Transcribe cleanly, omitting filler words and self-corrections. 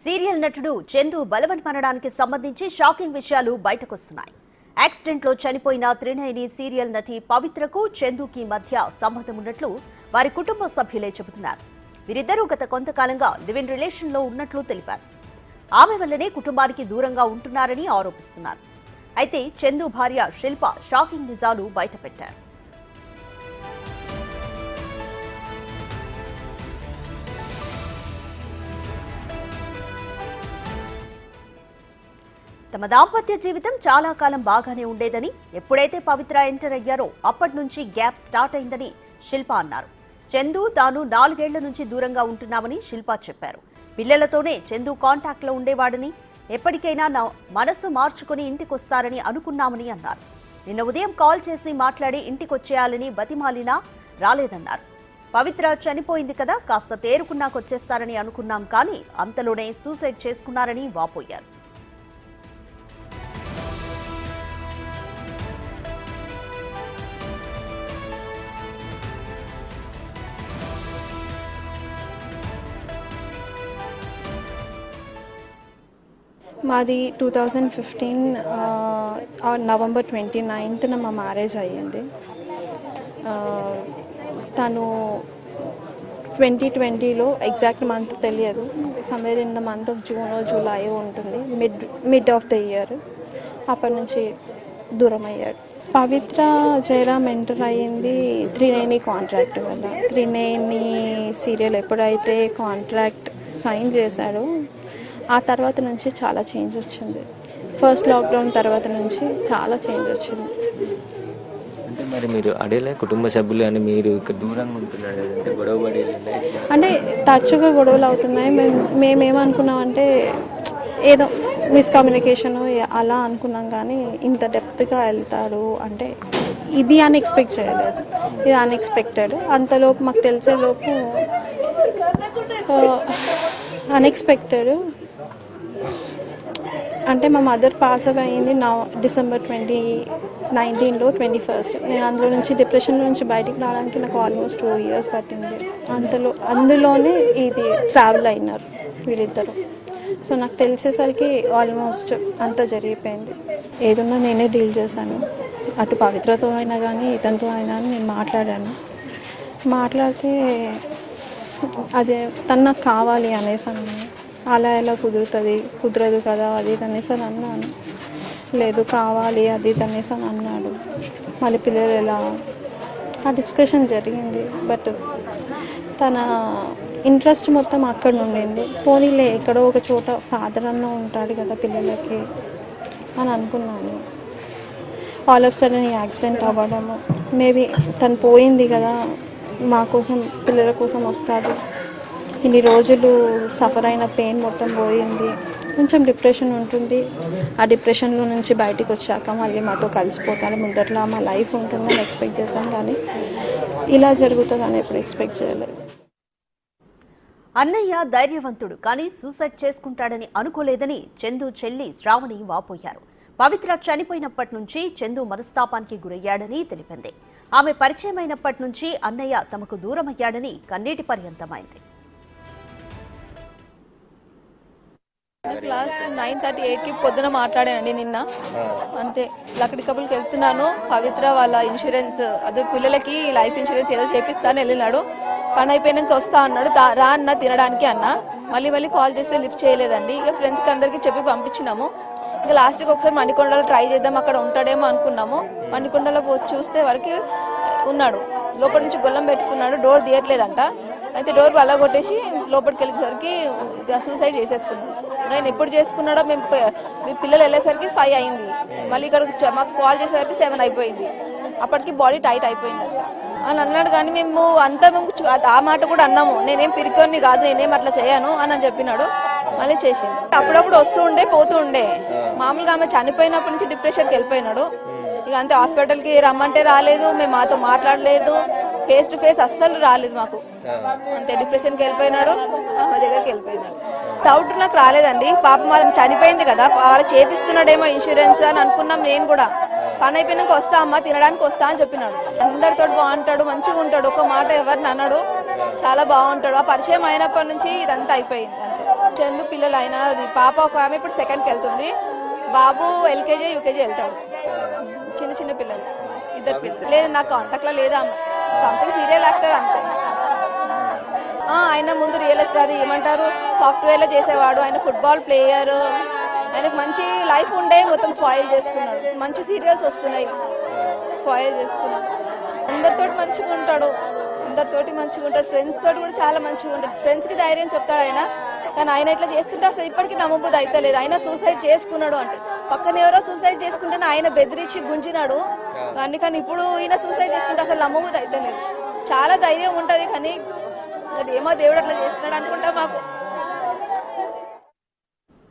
Serial నటుడు చందు బలవన్మరణానికి సంబంధించి shocking విషయాలు బయటకొస్తున్నాయి. యాక్సిడెంట్లో చనిపోయిన త్రినయని సీరియల్ నటి పవిత్రకు చందుకి మధ్య సంబంధం ఉన్నట్లు వారి కుటుంబ సభ్యులే చెబుతున్నారు. వీరిద్దరూ గత కొంతకాలంగా లివ్ ఇన్ రిలేషన్లో ఉన్నట్లు తెలిపారు. ఆమె వల్లనే కుటుంబానికి దూరంగా ఉంటున్నారని ఆరోపిస్తున్నారు. అయితే చందు భార్య శిల్ప షాకింగ్ నిజాలు బయటపెట్టారు. తమ దాంపత్య జీవితం చాలా కాలం బాగానే ఉండేదని, ఎప్పుడైతే పవిత్ర ఎంటర్ అయ్యారో అప్పటి నుంచి గ్యాప్ స్టార్ట్ అయిందని శిల్ప అన్నారు. చందు తాను 4 ఏళ్ల నుంచి దూరంగా ఉంటున్నామని శిల్ప చెప్పారు. పిల్లలతోనే చందు కాంటాక్ట్ లో ఉండేవాడని, ఎప్పటికైనా నా మనసు మార్చుకుని ఇంటికొస్తారని అనుకున్నామని అన్నారు. నిన్న ఉదయం కాల్ చేసి మాట్లాడి ఇంటికొచ్చేయాలని బతిమాలినా రాలేదన్నారు. పవిత్ర చనిపోయింది కదా, కాస్త తేరుకున్నాకొచ్చేస్తారని అనుకున్నాం, కానీ అంతలోనే సూసైడ్ చేసుకున్నారని వాపోయారు. మాది 2015 నవంబర్ 29న మా మ్యారేజ్ అయ్యింది. తను 2020లో ఎగ్జాక్ట్ మంత్ తెలియదు, somewhere in the month of June July ఉంటుంది, మిడ్ ఆఫ్ ద ఇయర్. అప్పటి నుంచి దూరం అయ్యాడు. పవిత్ర జయరామ్ ఎంటర్ అయ్యింది త్రినేని కాంట్రాక్ట్ వల్ల. త్రినేని సీరియల్ ఎప్పుడైతే కాంట్రాక్ట్ సైన్ చేశాడో ఆ తర్వాత నుంచి చాలా చేంజ్ వచ్చింది. ఫస్ట్ లాక్డౌన్ తర్వాత నుంచి చాలా చేంజ్ వచ్చింది. అంటే మరి మీరు అడేలే కుటుంబ సభ్యులు అని మీరు ఇక్కడ దూరంగా ఉంటున్నారు అంటే గొడవ అంటే తరచుగా గొడవలు అవుతున్నాయి. మేమేమనుకున్నామంటే ఏదో మిస్కమ్యూనికేషన్ అలా అనుకున్నాం, కానీ ఇంత డెప్త్గా వెళ్తాడు అంటే ఇది అన్ఎక్స్పెక్ట్ చేయలేదు. ఇది అన్ఎక్స్పెక్టెడ్. అంతలోపు మాకు తెలిసేలోపు అన్ఎక్స్పెక్టెడ్ అంటే మా మదర్ పాస్ అవే అయింది డిసెంబర్ 2019లో 21st. నేను అందులో నుంచి డిప్రెషన్లో నుంచి బయటికి రావడానికి నాకు ఆల్మోస్ట్ 2 years పట్టింది. అందులోనే ఇది ట్రావెల్ అయినారు వీళ్ళిద్దరు. సో నాకు తెలిసేసరికి ఆల్మోస్ట్ అంతా జరిగిపోయింది. ఏదన్నా నేనే డీల్ చేశాను. అటు పవిత్రతో అయినా కానీ ఇతనితో అయినా నేను మాట్లాడాను. మాట్లాడితే అదే తను నాకు కావాలి అనేసి అన్నాను. అలా ఎలా కుదరదు కదా అది అనేసి అని అన్నాను. లేదు కావాలి అది అనేసి అని అన్నాడు. మళ్ళీ పిల్లలు ఎలా, ఆ డిస్కషన్ జరిగింది. బట్ తన ఇంట్రెస్ట్ మొత్తం అక్కడ ఉండింది. పోనీలే ఎక్కడో ఒక చోట ఫాదర్ అన్న ఉంటాడు కదా పిల్లలకి అని అనుకున్నాను. ఆల్ ఆఫ్ సడన్ యాక్సిడెంట్ అవ్వడము, మేబీ తను పోయింది కదా మా కోసం పిల్లల కోసం వస్తాడు. ఇన్ని రోజులు సఫర్ అయిన పెయిన్ మొత్తం పోయింది. కొంచెం డిప్రెషన్ ఉంటుంది. ఆ డిప్రెషన్లో నుంచి బయటికి వచ్చాక మళ్ళీ మాతో కలిసిపోతాడు. ముందరలా మా లైఫ్ ఉంటుందని ఎక్స్పెక్ట్ చేశాను, కానీ ఇలా జరుగుతుందని ఎప్పుడు ఎక్స్పెక్ట్ చేయలేదు. అన్నయ్య ధైర్యవంతుడు, కానీ సూసైడ్ చేసుకుంటాడని అనుకోలేదని చందు చెల్లి శ్రావణి వాపోయారు. పవిత్ర చనిపోయినప్పటి నుంచి చందు మనస్తాపానికి గురయ్యాడని తెలిపింది. ఆమె పరిచయమైనప్పటి నుంచి అన్నయ్య తమకు దూరమయ్యాడని కన్నీటి పర్యంతమైంది. లాస్ట్ 9:38కి పొద్దున మాట్లాడానండి నిన్న. అంతే, లక్కడి కబుల్కి వెళ్తున్నాను, పవిత్ర వాళ్ళ ఇన్సూరెన్స్ అదే పిల్లలకి లైఫ్ ఇన్సూరెన్స్ ఏదో చేపిస్తాను వెళ్ళినాడు. పని అయిపోయినాక వస్తా అన్నాడు. రా అన్న తినడానికి అన్న. మళ్ళీ కాల్ చేస్తే లిఫ్ట్ చేయలేదండి. ఇక ఫ్రెండ్స్కి అందరికీ చెప్పి పంపించినాము. ఇంకా లాస్ట్కి ఒకసారి మణికొండలో ట్రై చేద్దాం, అక్కడ ఉంటాడేమో అనుకున్నాము. మణికొండలో పోసి వరకు ఉన్నాడు. లోపల నుంచి గొల్లం పెట్టుకున్నాడు, డోర్ తీయట్లేదంట. అయితే డోర్ అలా కొట్టేసి లోపలికి వెళ్ళేసరికి సూసైడ్ చేసేసుకున్నాడు. ఆయన ఎప్పుడు చేసుకున్నాడో మీ పిల్లలు వెళ్ళేసరికి 5 అయింది. మళ్ళీ ఇక్కడ మాకు కాల్ చేసేసరికి 7 అయిపోయింది. అప్పటికి బాడీ టైట్ అయిపోయిందంట అని అన్నాడు. కానీ మేము అంతా ఆ మాట కూడా అన్నాము, నేనేం పిరికొని కాదు, నేనేం అట్లా చేయను అని చెప్పినాడు. మళ్ళీ చేసిండు. అప్పుడప్పుడు వస్తూ ఉండే పోతూ ఉండే. మామూలుగా ఆమె చనిపోయినప్పటి నుంచి డిప్రెషన్కి వెళ్ళిపోయినాడు. ఇక అంతే, హాస్పిటల్కి రమ్మంటే రాలేదు, మేము మాతో మాట్లాడలేదు, ఫేస్ టు ఫేస్ అస్సలు రాలేదు మాకు. అంతే, డిప్రెషన్కి వెళ్ళిపోయినాడు, ఆమె దగ్గరికి వెళ్ళిపోయినాడు. డౌట్ నాకు రాలేదండి. పాపం వాళ్ళని చనిపోయింది కదా, వాళ్ళు చేపిస్తున్నాడేమో ఇన్సూరెన్స్ అని అనుకున్నాం. నేను కూడా పని అయిపోయినాక వస్తా అమ్మ తినడానికి వస్తా అని చెప్పినాడు. అందరితో బాగుంటాడు, మంచిగా ఉంటాడు, ఒక మాట ఎవరిని అన్నాడు, చాలా బాగుంటాడు. ఆ పరిచయం అయినప్పటి నుంచి ఇదంతా అయిపోయింది అంతే. చందు పిల్లలు అయినా పాప ఒక ఆమె ఇప్పుడు సెకండ్కి వెళ్తుంది, బాబు ఎల్కేజీ యూకేజీ వెళ్తాడు. చిన్న చిన్న పిల్లలు, ఇద్దరు పిల్లలు. లేదు నాకు కాంటాక్ట్లో లేదా ఆమె, సంథింగ్ సీరియల్ యాక్టర్ అంతే. ఆయన ముందు రియల్ ఎస్టేట్ అది ఏమంటారు సాఫ్ట్వేర్లో చేసేవాడు, ఆయన ఫుట్బాల్ ప్లేయర్, ఆయనకు మంచి లైఫ్ ఉండే మొత్తం స్పాయిల్ చేసుకున్నాడు. మంచి సీరియల్స్ వస్తున్నాయి, స్పాయిల్ చేసుకున్నాడు. అందరితోటి మంచిగా ఉంటాడు, ఫ్రెండ్స్ తోటి కూడా చాలా మంచిగా ఉంటాడు. ఫ్రెండ్స్కి ధైర్యం చెప్తాడు ఆయన, కానీ ఆయన ఇట్లా చేస్తుంటే అసలు ఇప్పటికీ నమ్మబుద్ధి అయితే లేదు. ఆయన సూసైడ్ చేసుకున్నాడు అంటే, పక్కన ఎవరో సూసైడ్ చేసుకుంటే ఆయన బెదిరించి గుంజినాడు కానీ ఇప్పుడు ఈయన సూసైడ్ చేసుకుంటే అసలు నమ్మబుద్ధి అయితే లేదు. చాలా ధైర్యం ఉంటుంది, కానీ ఏమో దేవుడు అట్లా చేస్తున్నాడు అనుకుంటా మాకు.